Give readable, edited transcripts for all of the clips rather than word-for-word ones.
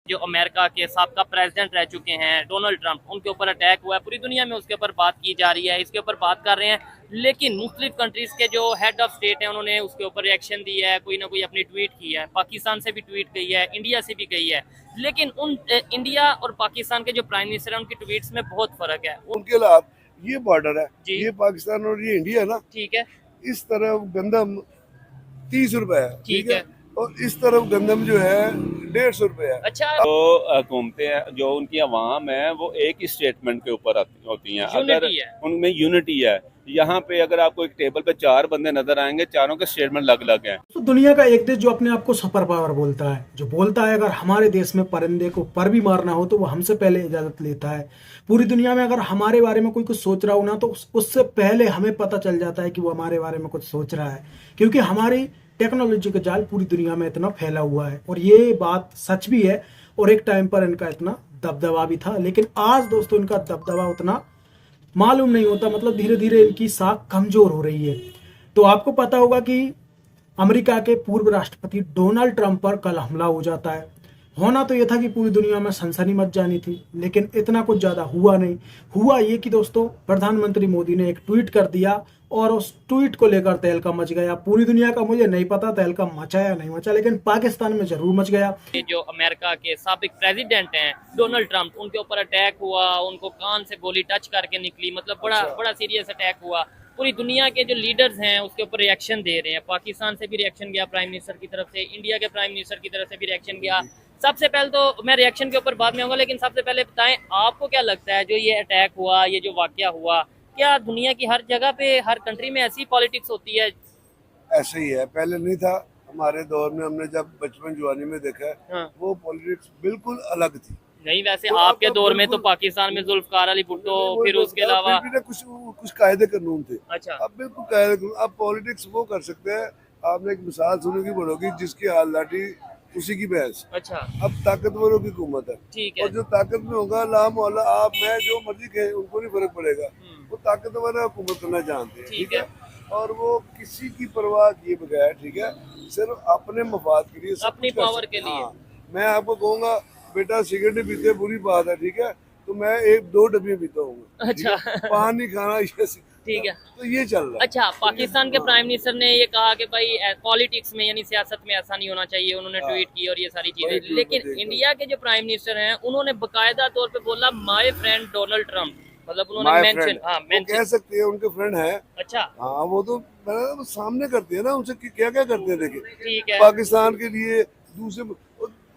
जो अमेरिका के साबका प्रेसिडेंट रह चुके हैं डोनाल्ड ट्रंप, उनके ऊपर अटैक हुआ है, पूरी दुनिया में उसके ऊपर बात की जा रही है, इसके ऊपर बात कर रहे हैं। लेकिन मुख्तलिफ कंट्रीज के जो हेड ऑफ स्टेट हैं उन्होंने उसके ऊपर रिएक्शन दिया है, कोई ना कोई अपनी ट्वीट की है, पाकिस्तान से भी ट्वीट गई है, इंडिया से भी गई है। लेकिन उन इंडिया और पाकिस्तान के जो प्राइम मिनिस्टर हैं उनकी ट्वीट्स में बहुत फर्क है। उनके अलावा ये बॉर्डर है, जी ये पाकिस्तान और ये इंडिया ना, ठीक है, इस तरफ गंदम 30 रुपए है, ठीक ठीक है। है, और इस तरफ गंदम जो है 150 रुपए है। अच्छा, तो हुकूमतें हैं जो उनकी अवाम है वो एक ही स्टेटमेंट के ऊपर होती हैं। अगर यूनिटी है। उनमें यूनिटी है, यहाँ पे अगर आपको एक टेबल पे 4 बंदे नजर आएंगे, चारों के स्टेटमेंट अलग अलग हैं। तो दुनिया का एक देश जो अपने आप को सुपर पावर बोलता है, जो बोलता है अगर हमारे देश में परिंदे को पर भी मारना हो तो वो हमसे पहले इजाजत लेता है। पूरी दुनिया में अगर हमारे बारे में कोई कुछ सोच रहा हो ना, तो उससे पहले हमें पता चल जाता है कि वो हमारे बारे में कुछ सोच रहा है, क्योंकि हमारी टेक्नोलॉजी का जाल पूरी दुनिया में इतना फैला हुआ है। और ये बात सच भी है, और एक टाइम पर इनका इतना दबदबा भी था, लेकिन आज दोस्तों इनका दबदबा उतना मालूम नहीं होता। मतलब धीरे धीरे इनकी साख कमजोर हो रही है। तो आपको पता होगा कि अमेरिका के पूर्व राष्ट्रपति डोनाल्ड ट्रंप पर कल हमला हो जाता है। होना तो यह था कि पूरी दुनिया में सनसनी मच जानी थी, लेकिन इतना कुछ ज्यादा हुआ नहीं। हुआ ये कि दोस्तों प्रधानमंत्री मोदी ने एक ट्वीट कर दिया, और उस ट्वीट को लेकर तहलका मच गया। पूरी दुनिया का मुझे नहीं पता तहलका मचा या नहीं मचा, लेकिन पाकिस्तान में जरूर मच गया। जो अमेरिका के साबिक प्रेसिडेंट हैं डोनाल्ड ट्रंप, उनके ऊपर अटैक हुआ, उनको कान से गोली टच करके निकली, मतलब बड़ा सीरियस अटैक हुआ। पूरी दुनिया के जो लीडर्स हैं उसके ऊपर रिएक्शन दे रहे हैं। पाकिस्तान से भी रिएक्शन गया प्राइम मिनिस्टर की तरफ से, इंडिया के प्राइम मिनिस्टर की तरफ से भी रिएक्शन गया। सबसे पहले तो मैं रिएक्शन के ऊपर बाद में आऊंगा, लेकिन सबसे पहले बताएं आपको क्या लगता है जो ये अटैक हुआ, ये जो वाकया हुआ, क्या दुनिया की हर जगह पे हर कंट्री में ऐसी पॉलिटिक्स होती है? ऐसे ही है, पहले नहीं था। हमारे दौर में हमने जब बचपन जवानी में देखा है, हाँ। वो पॉलिटिक्स बिल्कुल अलग थी। नहीं, वैसे तो आपके अब दौर में तो बिल्कुल- पाकिस्तान में जुल्फकार अली भुट्टो, फिर उसके फिर अलावा भी ना कुछ कुछ कायदे कानून थे। अच्छा, अब बिल्कुल कायदे कानून, अब पॉलिटिक्स वो कर सकते हैं। आपने एक मिसाल सुनी की बड़ोगी, जिसकी हाल लाठी उसी की भैंस। अच्छा, अब ताकतवरों की हुकूमत है, ठीक है। और जो ताकत में होगा ला मोहल्ला आप मैं जो मर्जी कहे उनको नहीं फर्क पड़ेगा। वो ताकतवर हुकूमत करना जानते हैं, ठीक ठीक है, और वो किसी की परवाह किए बगैर, ठीक है, सिर्फ अपने मफाद के लिए, सब अपनी कुछ कर पावर सकते के हैं। लिए। हाँ, मैं आपको कहूँगा बेटा सिगरेट नहीं पीते बुरी बात है, ठीक है, तो मैं 1-2 डब्बी पीता हूँ, अच्छा। पान नहीं खाना, ये ठीक है। तो ये चल रहा है। अच्छा, पाकिस्तान के प्राइम मिनिस्टर ने ये कहा कि भाई पॉलिटिक्स में यानी सियासत में ऐसा नहीं होना चाहिए, उन्होंने ट्वीट की और ये सारी वही चीजें। ट्वीट लेकिन देखा। इंडिया के जो प्राइम मिनिस्टर हैं उन्होंने बकायदा तौर पे बोला माय फ्रेंड डोनाल्ड ट्रंप, मतलब उन्होंने माय मेंशन, फ्रेंड, हाँ वो कह मेंशन। सकते हैं उनके फ्रेंड है। अच्छा, हाँ, वो तो वो सामने करते हैं ना, उनसे क्या क्या करते हैं, देखिए ठीक है। पाकिस्तान के लिए दूसरे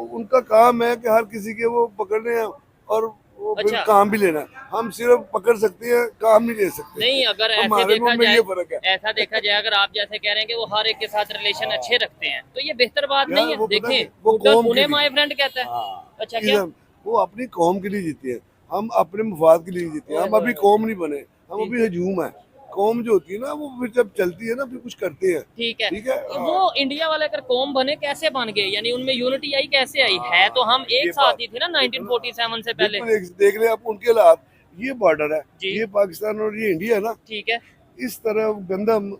उनका काम है कि हर किसी के वो पकड़ने हैं और वो फिर अच्छा। काम भी लेना है। हम सिर्फ पकड़ सकते हैं, काम नहीं ले सकते। नहीं, अगर ऐसे हमारे देखा मुंह में जाए, ये फर्क है। ऐसा देखा जाए, अगर आप जैसे कह रहे हैं कि वो हर एक के साथ रिलेशन अच्छे रखते हैं, तो ये बेहतर बात यार, नहीं है। वो पता है, देखें, वो बुड्ढा कौम के पुणे लिए- माय फ्रेंड कहता है। हाँ, अच्छा, क्या? वो अपनी कौम के लिए जीते हैं, हम अपने मफाद के लिए जीते हैं। हम अभी कौम नहीं बने, हम अभी हजूम है। कौम जो होती है ना, वो फिर जब चलती है ना, फिर कुछ करते हैं। ठीक है, ठीक है, वो इंडिया वाले अगर कौम बने कैसे बन गए, यानी उनमें यूनिटी आई कैसे आई? है तो हम ये एक साथ बात- ही थे ना 1947 से पहले। बिल्कुल देख रहे हैं आप उनके हालात। ये बॉर्डर है, जी। ये पाकिस्तान और ये इंडिया ना, ठीक है, इस तरफ गंदम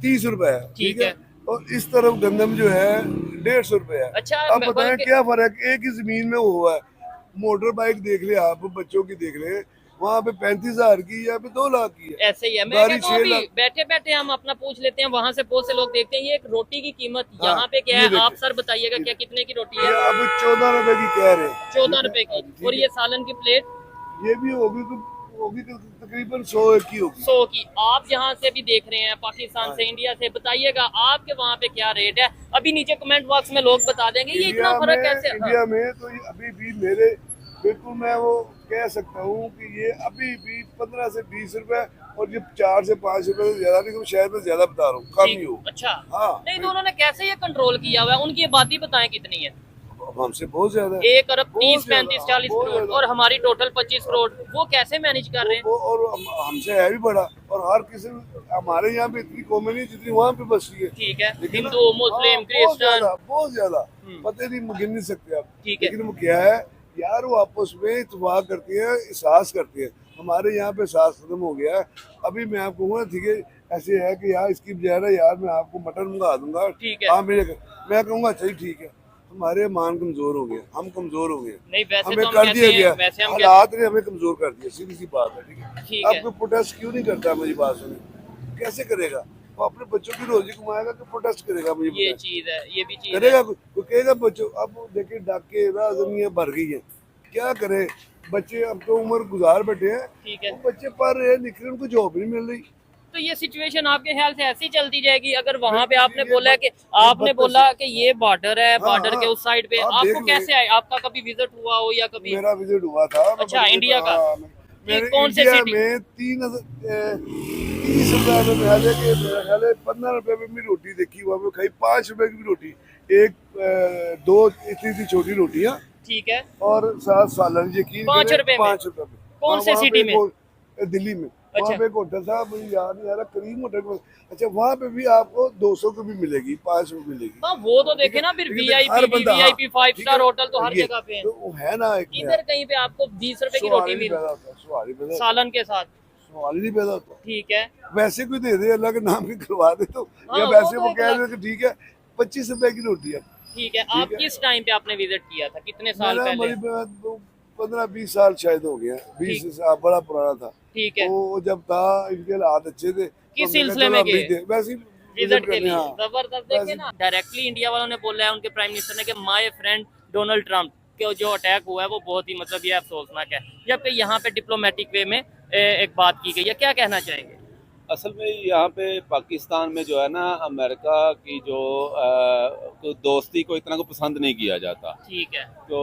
30 रुपए है, ठीक ठीक है, है। और इस तरफ गंदम जो है 150 रुपए है। अच्छा, अब बताएं बल्कि- क्या फर्क, एक ही जमीन में हुआ है। मोटर बाइक देख ले आप, बच्चों की देख ले, वहाँ पे 35,000 की, यहाँ पे 2 लाख की है। ऐसे ही है। मैं गाड़ी कहता हूँ 6 अभी लाख। बैठे बैठे हम अपना पूछ लेते हैं, वहां से बहुत से लोग देखते हैं ये एक रोटी की कीमत हाँ, यहाँ पे क्या ये है, देखिए। आप सर बताइएगा क्या कितने की रोटी ये है? अब 14 रुपए की कह रहे हैं। 14 रुपए की। ठीक और है। ये सालन की प्लेट ये भी होगी तो तकरीबन 100 की होगी। 100 की। आप जहाँ से भी देख रहे हैं पाकिस्तान हाँ। से, इंडिया से, बताइएगा आपके वहाँ पे क्या रेट है। अभी नीचे कमेंट बॉक्स में लोग बता देंगे ये इतना फर्क कैसे। हाँ। इंडिया में तो ये अभी भी मेरे बिल्कुल, मैं वो कह सकता हूँ कि ये अभी भी 15 से 20 रुपए, और ये 4 से 5 रुपए से ज्यादा नहीं, शायद मैं ज्यादा बता रहा हूँ, कम ही हो। अच्छा, हाँ, नहीं तो उन्होंने कैसे ये कंट्रोल किया हुआ है? उनकी आबादी बताएं कितनी है? अब हमसे बहुत ज्यादा है। 1 अरब 30, बहुत ज्यादा, 35, 40 बहुत करोड़, ज्यादा। और हमारी टोटल 25 करोड़। वो कैसे मैनेज कर रहे हैं? और हमसे है भी बड़ा, और हर किसी हमारे यहाँ पे इतनी कौमें नहीं जितनी वहाँ पे बसती है। ठीक है, लेकिन हिंदू, मुस्लिम, क्रिश्चियन। बहुत ज्यादा पता नहीं, गिन नहीं सकते आप। ठीक है। लेकिन वो क्या है यार, वो आपस में इत्तेफाक करती है, एहसास करती है। हमारे यहाँ पे एहसास खत्म हो गया है। अभी मैं आपको कहूँगा, ठीक है, ऐसे है कि यार इसकी बजाय ना यार मैं आपको मटन मंगा दूंगा, ठीक है। हाँ मैं कहूँगा अच्छा ही ठीक है, हमारे मान कमजोर हो गए, हम कमजोर हो गए, नहीं वैसे हमें तो हम कर कहते दिया हैं, गया, वैसे हम कहते हालात ने हमें कमजोर कर दिया, सीधी सी बात है। ठीक है, ठीक अब है। कोई प्रोटेस्ट क्यों नहीं करता? मेरी बात सुने, कैसे करेगा? वो अपने बच्चों की रोजी कमाएगा कि प्रोटेस्ट करेगा? मुझे ये बताएं। चीज है, ये भी चीज है। करेगा कोई कहेगा बच्चों? अब देखिए डाके राजधानियां भर गई है, क्या करे बच्चे? अब तो उम्र गुजार बैठे हैं, ठीक है, वो बच्चे पढ़ रहे हैं, लिख रहे हैं, उनको जॉब नहीं मिल रही। तो ये सिचुएशन आपके ख्याल से ऐसी चलती जाएगी? अगर वहां पे बिल्कुल, आपने ये बोला है कि ये आपने बदतर बोला कि ये बॉर्डर है, हाँ, बॉर्डर के हाँ, उस साइड पे आप आपको देख कैसे आए? आपका कभी विजिट हुआ हो या कभी? मेरा विजिट हुआ था, मैं अच्छा, बड़ी- इंडिया का? हाँ, कि मेरे कौन से इंडिया सिटी? में 30 रुपए में पहले के मेरे ख्याल है 15 रुपए में भी रोटी देखी, वहाँ पे खाई 5 रुपए की भी रोटी, एक 2 इतनी छोटी रोटियाँ ठीक है, और साथ सालन, यकीन 5 रुपए में? 5 रुपए में। कौन हाँ, से वहाँ सिटी पे में? दिल्ली में, अच्छा। वहाँ पे एक होटल था, मुझे याद नहीं आ रहा, करीम होटल। अच्छा, वहाँ पे भी आपको 200 की भी मिलेगी, 5 रुपए मिलेगी। हाँ वो तो देखे ना, फिर ठीक है, वीआईपी हर बंदा, हाँ, 5 ठीक स्टार है, होटल तो हर ये, जगह पे है। तो वो है ना एक इधर कहीं पे आपको 20 रुपए की रोटी मिल सवाल ही पैदा होता है, सालन के साथ, सवाल ही नहीं पैदा होता। ठीक है। वैसे कोई दे दे, अल्लाह के नाम की करवा दे तो, हाँ, या वो वैसे तो वो एक कह अलग- दे कि ठीक है 25 रुपए की रोटी है। ठीक है, आप किस टाइम पे आपने विजिट किया था, कितने साल मेरा पहले? 15-20 साल शायद हो गया, 20 साल, बड़ा पुराना था। ठीक है, तो जब था इनके हालात अच्छे थे, तो हमने कहा सिलसिले चलो में हम भी गए? दे- वैसे ही विजिट के करने, लिए हाँ। जबरदस्त। देखे वैसे- ना, डायरेक्टली इंडिया वालों ने बोला है, उनके प्राइम मिनिस्टर ने, कि माय फ्रेंड डोनाल्ड ट्रम्प के जो अटैक हुआ है वो बहुत ही मतलब ये अफसोसनाक है, जबकि यहाँ पे डिप्लोमेटिक वे में एक बात की गई है। क्या कहना चाहेंगे? असल में यहाँ पे पाकिस्तान में जो है ना, अमेरिका की जो तो दोस्ती को इतना को पसंद नहीं किया जाता, ठीक है, तो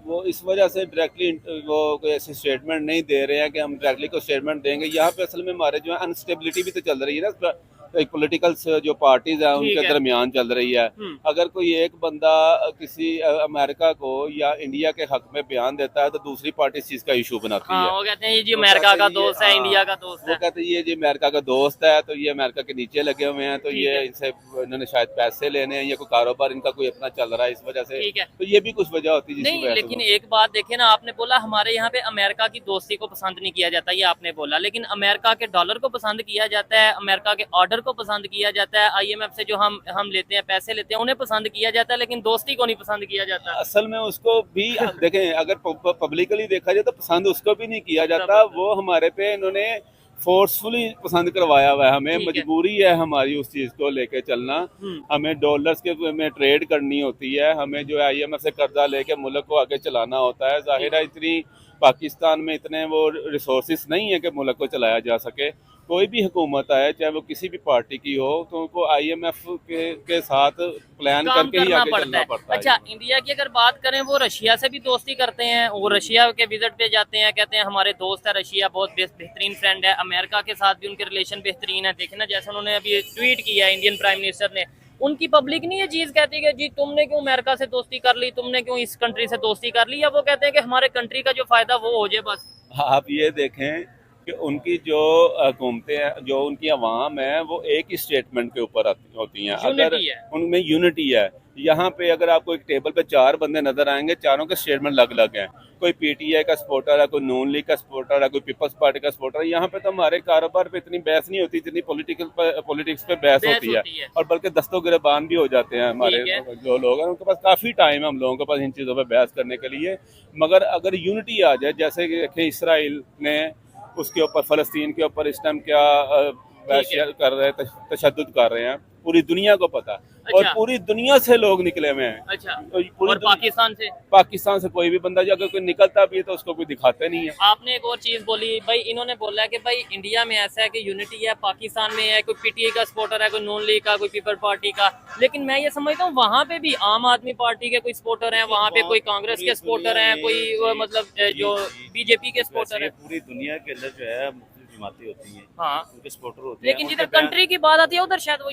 वो इस वजह से डायरेक्टली वो कोई ऐसे स्टेटमेंट नहीं दे रहे हैं कि हम डायरेक्टली को स्टेटमेंट देंगे। यहाँ पे असल में हमारे जो है अनस्टेबिलिटी भी तो चल रही है ना, एक पॉलिटिकल जो पार्टीज हैं ठीक उनके है। दरमियान चल रही है। अगर कोई एक बंदा किसी अमेरिका को या इंडिया के हक में बयान देता है तो दूसरी पार्टी इस चीज़ का इशू बनाती हाँ है। वो कहते हैं ये जी वो अमेरिका कहते का हैं दोस्त है, हाँ, इंडिया का दोस्त वो है। कहते हैं ये जी अमेरिका का दोस्त है, तो ये अमेरिका के नीचे लगे हुए हैं, तो ठीक ये है। इनसे इन्होंने शायद पैसे लेने हैं या कोई कारोबार इनका कोई अपना चल रहा है, इस वजह से। ठीक है। तो ये भी कुछ वजह होती है जिसकी नहीं, वजह से लेकिन एक बात देखिए ना, आपने बोला हमारे यहाँ पे अमेरिका की दोस्ती को पसंद नहीं किया जाता, ये आपने बोला, लेकिन अमेरिका के डॉलर को पसंद किया जाता है, अमेरिका के ऑर्डर को पसंद किया जाता है, IMF से जो हम लेते हैं, पैसे लेते हैं, उन्हें पसंद किया जाता है, लेकिन दोस्ती को नहीं पसंद किया जाता। असल में उसको भी देखें, अगर पब्लिकली देखा जाए तो पसंद उसको भी नहीं किया जाता, वो हमारे पे इन्होंने फोर्सफुली पसंद करवाया हुआ है। हमें ठीक है। मजबूरी है हमारी उस चीज को लेके चलना। हमें डॉलर्स के में ट्रेड करनी होती है, हमें जो है IMF से कर्जा लेके मुल्क को आगे चलाना होता है। जाहिर है इतनी पाकिस्तान में इतने वो रिसोर्सेस नहीं है कि मुल्क को चलाया जा सके। कोई भी हुकूमत आए, चाहे वो किसी भी पार्टी की हो, तो उनको IMF के साथ प्लान काम करके ही करना आगे चलना पड़ता है। अच्छा, इंडिया की अगर बात करें, वो रशिया से भी दोस्ती करते हैं, वो रशिया के विजिट पे जाते हैं, कहते हैं हमारे दोस्त है रशिया, बहुत बेहतरीन फ्रेंड है। अमेरिका के साथ भी उनके रिलेशन बेहतरीन है। देखे ना, जैसे उन्होंने अभी ट्वीट किया है इंडियन प्राइम मिनिस्टर ने, उनकी पब्लिक नहीं ये चीज कहती कि जी तुमने क्यों अमेरिका से दोस्ती कर ली, तुमने क्यों इस कंट्री से दोस्ती कर ली, या वो कहते हैं कि हमारे कंट्री का जो फायदा वो हो जाए बस। आप ये देखें कि उनकी जो हुकूमतें हैं, जो उनकी अवाम है, वो एक ही स्टेटमेंट के ऊपर होती हैं। अगर यूनिटी है। उनमें यूनिटी है, यहाँ पे अगर आपको एक टेबल पे 4 बंदे नजर आएंगे, चारों के स्टेटमेंट अलग अलग हैं। कोई PTI का सपोर्टर है, कोई नून लीग का सपोर्टर है, कोई पीपल्स पार्टी का सपोर्टर है। यहाँ पे तो हमारे कारोबार पे इतनी बहस नहीं होती जितनी पॉलिटिक्स पे बहस होती है। और बल्कि दस्तों गिरबान भी हो जाते हैं हमारे जो लोग हैं, उनके पास काफ़ी टाइम है हम लोगों के पास इन चीज़ों पर बहस करने के लिए। मगर अगर यूनिटी आ जाए, जैसे कि देखें इसराइल ने उसके ऊपर, फ़लस्तीन के ऊपर इस टाइम क्या कर रहे हैं, तशद्दुद कर रहे हैं, पूरी दुनिया को पता है। और पूरी दुनिया से लोग निकले हुए हैं। अच्छा, तो और पाकिस्तान से कोई भी बंदा अगर कोई निकलता भी है तो उसको कोई दिखाते नहीं है। आपने एक और चीज बोली भाई, इन्होंने बोला है कि भाई इंडिया में ऐसा है कि यूनिटी है, पाकिस्तान में है, कोई PTI का सपोर्टर है, कोई नून लीग का, कोई पीपल पार्टी का। लेकिन मैं ये समझता हूँ वहाँ पे भी आम आदमी पार्टी के कोई सपोर्टर हैं, वहाँ पे कोई कांग्रेस के सपोर्टर हैं, कोई मतलब जो BJP के सपोर्टर है। पूरी दुनिया के अंदर जो है जमातें होती हैं, हाँ, उनके सपोर्टर होते हैं। लेकिन जिधर कंट्री की बात आती है उधर शायद वो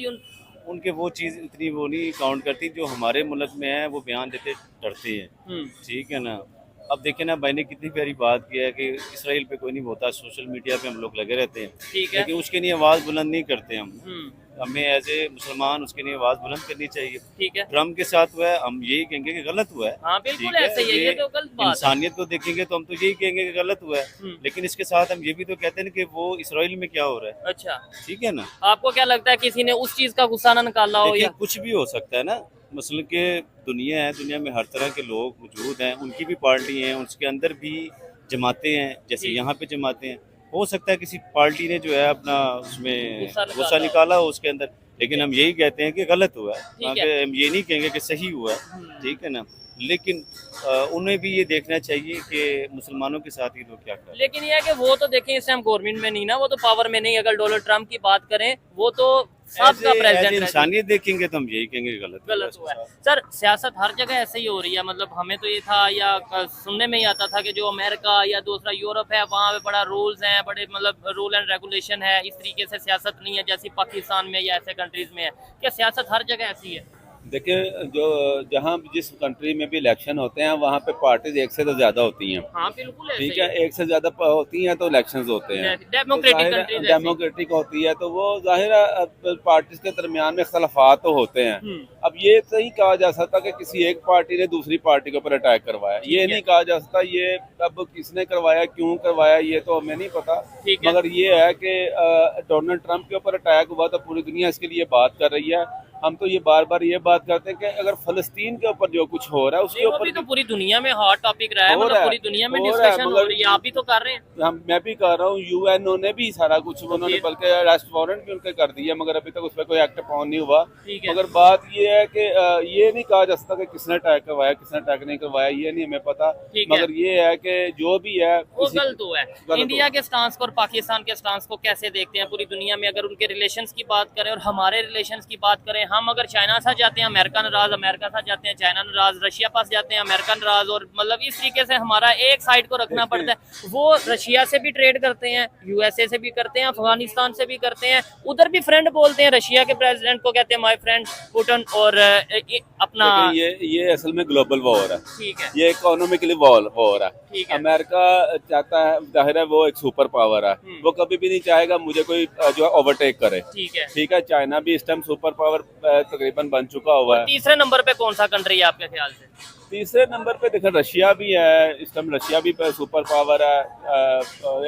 उनके वो चीज़ इतनी वो नहीं काउंट करती जो हमारे मुल्क में है। वो बयान देते डरते हैं, ठीक है ना। अब देखें ना, भाई ने कितनी प्यारी बात की है कि इसराइल पे कोई नहीं होता, सोशल मीडिया पे हम लोग लगे रहते हैं, ठीक है, लेकिन उसके लिए आवाज़ बुलंद नहीं करते हम। हमें एज ए मुसलमान उसके लिए आवाज़ बुलंद करनी चाहिए। ठीक है, ट्रम्प के साथ हुआ है, हम यही कहेंगे कि गलत हुआ है। हाँ बिल्कुल ठीक है, ऐसे ही है, ये तो गलत बात है। इंसानियत को देखेंगे तो हम तो यही कहेंगे कि गलत हुआ है, लेकिन इसके साथ हम ये भी तो कहते हैं कि वो इसराइल में क्या हो रहा है। अच्छा, ठीक है ना। आपको क्या लगता है किसी ने उस चीज का गुस्सा ना निकाला हो? या कुछ भी हो सकता है ना, मसलन के दुनिया है, दुनिया में हर तरह के लोग मौजूद हैं, उनकी भी पार्टी हैं, उसके अंदर भी जमातें हैं, जैसे यहाँ पे जमातें हैं। हो सकता है किसी पार्टी ने जो है अपना उसमें गुस्सा निकाला हो उसके अंदर, लेकिन हम यही कहते हैं कि गलत हुआ है, हम ये नहीं कहेंगे कि सही हुआ है, ठीक है ना। लेकिन उन्हें भी ये देखना चाहिए कि मुसलमानों के साथ ये लोग क्या कर रहे हैं। लेकिन ये है कि वो तो देखें इस टाइम गवर्नमेंट में नहीं ना, वो तो पावर में नहीं। अगर डोनाल्ड ट्रम्प की बात करें, वो तो सबका प्रेसिडेंट, इंसानियत देखेंगे तो हम यही कहेंगे गलत हुआ है। सर सियासत हर जगह ऐसे ही हो रही है, मतलब हमें तो ये था या सुनने में ही आता था कि जो अमेरिका या दूसरा यूरोप है वहाँ पे बड़ा रूल्स हैं, बड़े मतलब रूल एंड रेगुलेशन है, इस तरीके से सियासत नहीं है जैसी पाकिस्तान में या ऐसे कंट्रीज में है। क्या सियासत हर जगह ऐसी है? देखिए, जो जहाँ जिस कंट्री में भी इलेक्शन होते हैं वहाँ पे पार्टीज एक से तो ज्यादा होती हैं। हाँ बिल्कुल ऐसे ठीक है, एक से ज्यादा होती हैं तो इलेक्शंस होते हैं, डेमोक्रेटिक होती है, तो वो जाहिर है पार्टीज के दरमियान में इख्तलाफात तो होते हैं। अब ये तो नहीं कहा जा सकता कि किसी एक पार्टी ने दूसरी पार्टी के ऊपर अटैक करवाया, ये नहीं कहा जा सकता। ये अब किसने करवाया, क्यों करवाया, ये तो हमें नहीं पता। मगर ये है कि डोनाल्ड ट्रम्प के ऊपर अटैक हुआ तो पूरी दुनिया इसके लिए बात कर रही है। हम तो ये बार बार ये बात करते हैं कि अगर फलस्तीन के ऊपर जो कुछ हो रहा है उसके ऊपर तो पूरी दुनिया में हॉट टॉपिक रहा है, मतलब पूरी दुनिया में डिस्कशन हो रही है, आप भी तो कर रहे हैं। मैं भी कर रहा हूँ, यूएनओ ने भी सारा कुछ उन्होंने बल्कि अरेस्ट वारंट भी उनके कर दिया, मगर अभी तक उस पर कोई एक्ट ऑन नहीं हुआ। मगर बात ये है कि ये नहीं कहा जा सकता कि किसने अटैक करवाया, किसने अटैक नहीं करवाया, ये नहीं हमें पता। मगर ये है कि जो भी है वो गलत हुआ है। इंडिया के स्टांस को और पाकिस्तान के स्टांस को कैसे देखते हैं पूरी दुनिया में? अगर उनके रिलेशंस की बात करें और हमारे रिलेशंस की बात करें, हम अगर चाइना साथ जाते हैं अमेरिका नाराज, अमेरिका साथ जाते हैं चाइना नाराज, रशिया पास जाते हैं अमेरिका नाराज, और मतलब इस तरीके से हमारा एक साइड को रखना पड़ता है। वो रशिया से भी ट्रेड करते हैं, यूएसए से भी करते हैं, अफगानिस्तान से भी करते हैं, उधर भी फ्रेंड बोलते हैं। रशिया के प्रेसिडेंट को कहते हैं माय फ्रेंड पुतिन, और अपना ये असल में ग्लोबल वॉर है। ठीक है, ये इकोनॉमिकली वॉर है। अमेरिका चाहता है, जाहिर है वो एक सुपर पावर है, वो कभी भी नहीं चाहेगा मुझे कोई जो है ओवरटेक करे। ठीक है, चाइना भी इस टाइम सुपर पावर तकरीबन बन चुका हुआ है। तीसरे नंबर पे कौन सा कंट्री है आपके ख्याल से? तीसरे नंबर पे देखो रशिया भी है, इस टाइम रशिया भी सुपर पावर है,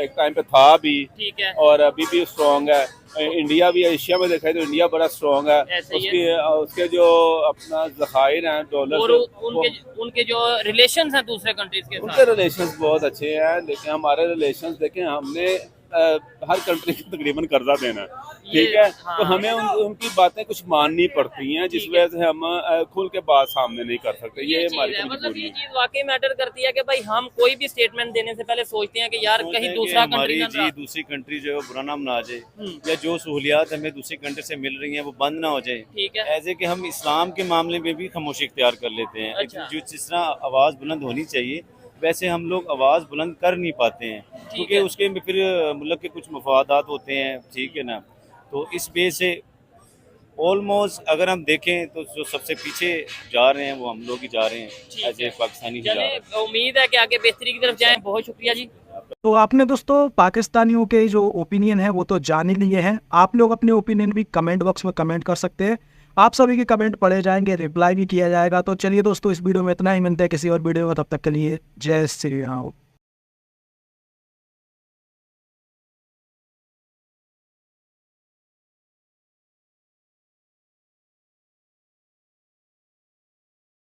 एक टाइम पे था भी, ठीक है, और अभी भी स्ट्रॉन्ग है। इंडिया भी एशिया में देखा है तो इंडिया बड़ा स्ट्रॉन्ग है। उसके जो अपना जखायर हैं डॉलर, और उनके जो रिलेशंस हैं दूसरे कंट्रीज के साथ, उनके रिलेशंस बहुत अच्छे हैं। लेकिन हमारे रिलेशंस देखें, हमने हर कंट्री को तकरीबन कर्जा देना है, ठीक है। तो हमें उनकी बातें कुछ माननी पड़ती हैं, जिस वजह से हम खुल के बात सामने नहीं कर सकते। ये हमारी मतलब ये चीज वाकई मैटर करती है कि भाई हम कोई भी स्टेटमेंट देने से पहले सोचते हैं कि यार कहीं दूसरा कंट्री दूसरी कंट्री जो है बुरा नाम ना आ जाए, या जो सहूलियात हमें दूसरी कंट्री से मिल रही हैं वो बंद ना हो जाए। ठीक है, ऐसे कि हम इस्लाम के मामले में भी खामोशी इख्तियार कर लेते हैं। जो जिस तरह आवाज़ बुलंद होनी चाहिए वैसे हम लोग आवाज़ बुलंद कर नहीं पाते हैं, क्योंकि उसके में फिर मुल्क के कुछ मफादात होते हैं, ठीक है ना। तो इस वजह से ऑलमोस्ट अगर हम देखें तो जो सबसे पीछे जा रहे हैं वो हम लोग ही जा रहे हैं, एज ए पाकिस्तानी। उम्मीद है कि आगे बेहतरी की तरफ जाएं। बहुत शुक्रिया जी। तो आपने दोस्तों पाकिस्तानियों के जो ओपिनियन है वो तो जान ही लिए हैं। आप लोग अपने ओपिनियन भी कमेंट बॉक्स में कमेंट कर सकते हैं, आप सभी के कमेंट पढ़े जाएंगे, रिप्लाई भी किया जाएगा। तो चलिए दोस्तों, इस वीडियो में इतना ही, मिलते हैं किसी और वीडियो में, तब तक के लिए जय श्री राम।